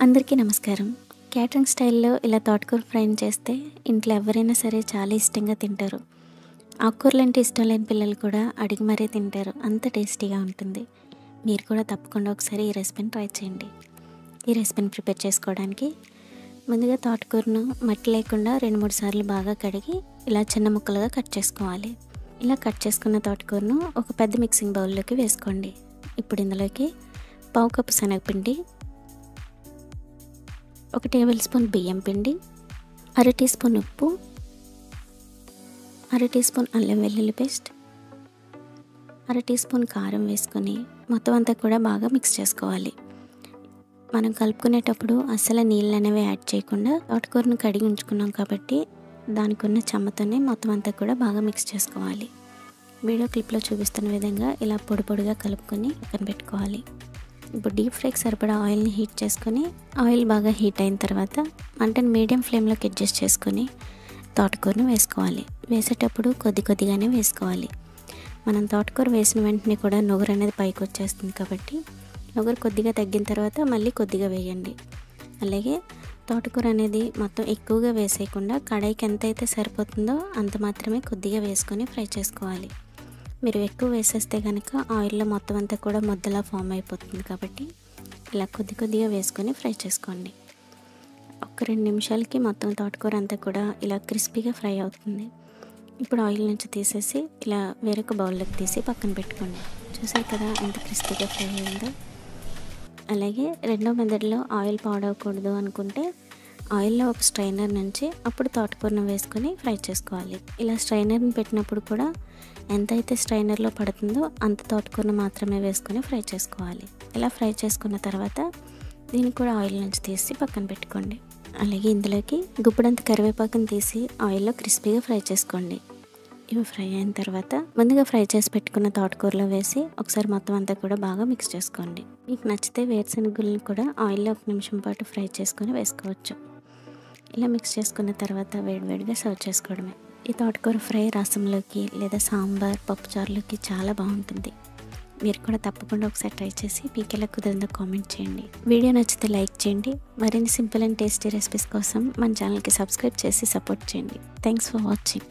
అందరికీ నమస్కారం. క్యాటరింగ్ స్టైల్‌లో ఇలా తోటకూర ఫ్రైని చేస్తే ఇంట్లో ఎవరైనా సరే చాలా ఇష్టంగా తింటారు. ఆకుకూరలంటే ఇష్టం లేని పిల్లలు కూడా అడిగి మరీ తింటారు. అంత టేస్టీగా ఉంటుంది. మీరు కూడా తప్పకుండా ఒకసారి ఈ రెసిపీని ట్రై చేయండి. ఈ రెసిపీని ప్రిపేర్ చేసుకోవడానికి ముందుగా తోటకూరను మట్టి లేకుండా 2-3 సార్లు బాగా కడిగి ఇలా చిన్న ముక్కలుగా కట్ చేసుకోవాలి. ఇలా కట్ చేసుకున్న తోటకూరను ఒక పెద్ద మిక్సింగ్ బౌల్లోకి వేసుకోండి. ఇప్పుడు ఇందులోకి పావు కప్పు శనగపిండి, 1 టేబుల్ స్పూన్ బియ్యం పిండి, అర టీ స్పూన్ ఉప్పు, అర టీ స్పూన్ అల్లం వెల్లుల్లి పేస్ట్, అర టీ స్పూన్ కారం వేసుకొని మొత్తం అంతా కూడా బాగా మిక్స్ చేసుకోవాలి. మనం కలుపుకునేటప్పుడు అస్సలు నీళ్ళు అనేవి యాడ్ చేయకుండా తోటకూరను కడిగి ఉంచుకున్నాం కాబట్టి దానికి ఉన్న చెమ్మతోనే మొత్తం అంతా కూడా బాగా మిక్స్ చేసుకోవాలి. వీడియో క్లిప్లో చూపిస్తున్న విధంగా ఇలా పొడి పొడిగా కలుపుకొని పక్కన పెట్టుకోవాలి. ఇప్పుడు డీప్ ఫ్రైకి సరిపడా ఆయిల్ని హీట్ చేసుకొని ఆయిల్ బాగా హీట్ అయిన తర్వాత మంటను మీడియం ఫ్లేమ్లోకి అడ్జస్ట్ చేసుకొని తోటకూరను వేసుకోవాలి. వేసేటప్పుడు కొద్దిగానే వేసుకోవాలి. మనం తోటకూర వేసిన వెంటనే కూడా నుగురు అనేది పైకి వచ్చేస్తుంది కాబట్టి నుగురు కొద్దిగా తగ్గిన తర్వాత మళ్ళీ కొద్దిగా వేయండి. అలాగే తోటకూర అనేది మొత్తం ఎక్కువగా వేసేయకుండా కడాయికి ఎంత అయితే సరిపోతుందో అంత మాత్రమే కొద్దిగా వేసుకొని ఫ్రై చేసుకోవాలి. మీరు ఎక్కువ వేసేస్తే కనుక ఆయిల్లో మొత్తం అంతా కూడా ముద్దలా ఫామ్ అయిపోతుంది కాబట్టి ఇలా కొద్దిగా వేసుకొని ఫ్రై చేసుకోండి. ఒక 2 నిమిషాలకి మొత్తం తోటకూర అంతా కూడా ఇలా క్రిస్పీగా ఫ్రై అవుతుంది. ఇప్పుడు ఆయిల్ నుంచి తీసేసి ఇలా వేరొక బౌల్లోకి తీసి పక్కన పెట్టుకోండి. చూసారు కదా ఎంత క్రిస్పీగా ఫ్రై అయిందో. అలాగే రెండో మెథడ్లో ఆయిల్ పాడవకూడదు అనుకుంటే ఆయిల్లో ఒక స్ట్రైనర్ నుంచి అప్పుడు తోటకూరను వేసుకొని ఫ్రై చేసుకోవాలి. ఇలా స్ట్రైనర్ని పెట్టినప్పుడు కూడా ఎంతైతే స్ట్రైనర్లో పడుతుందో అంత తోటకూరను మాత్రమే వేసుకొని ఫ్రై చేసుకోవాలి. ఇలా ఫ్రై చేసుకున్న తర్వాత దీన్ని కూడా ఆయిల్ నుంచి తీసి పక్కన పెట్టుకోండి. అలాగే ఇందులోకి గుప్పెడంత కరివేపాకును తీసి ఆయిల్లో క్రిస్పీగా ఫ్రై చేసుకోండి. ఇవి ఫ్రై అయిన తర్వాత ముందుగా ఫ్రై చేసి పెట్టుకున్న తోటకూరలో వేసి ఒకసారి మొత్తం అంతా కూడా బాగా మిక్స్ చేసుకోండి. మీకు నచ్చితే వేరుశనగలను కూడా ఆయిల్లో 1 నిమిషం పాటు ఫ్రై చేసుకొని వేసుకోవచ్చు. ఇలా మిక్స్ చేసుకున్న తర్వాత వేడివేడిగా సర్వ్ చేసుకోవడమే. ఈ తోటకూర ఫ్రై రసంలోకి లేదా సాంబార్, పప్పుచారులోకి చాలా బాగుంటుంది. మీరు కూడా తప్పకుండా ఒకసారి ట్రై చేసి మీకు ఎలా కుదిరిందో కామెంట్ చేయండి. వీడియో నచ్చితే లైక్ చేయండి. మరిన్ని సింపుల్ అండ్ టేస్టీ రెసిపీస్ కోసం మన ఛానల్కి సబ్స్క్రైబ్ చేసి సపోర్ట్ చేయండి. Thanks for watching.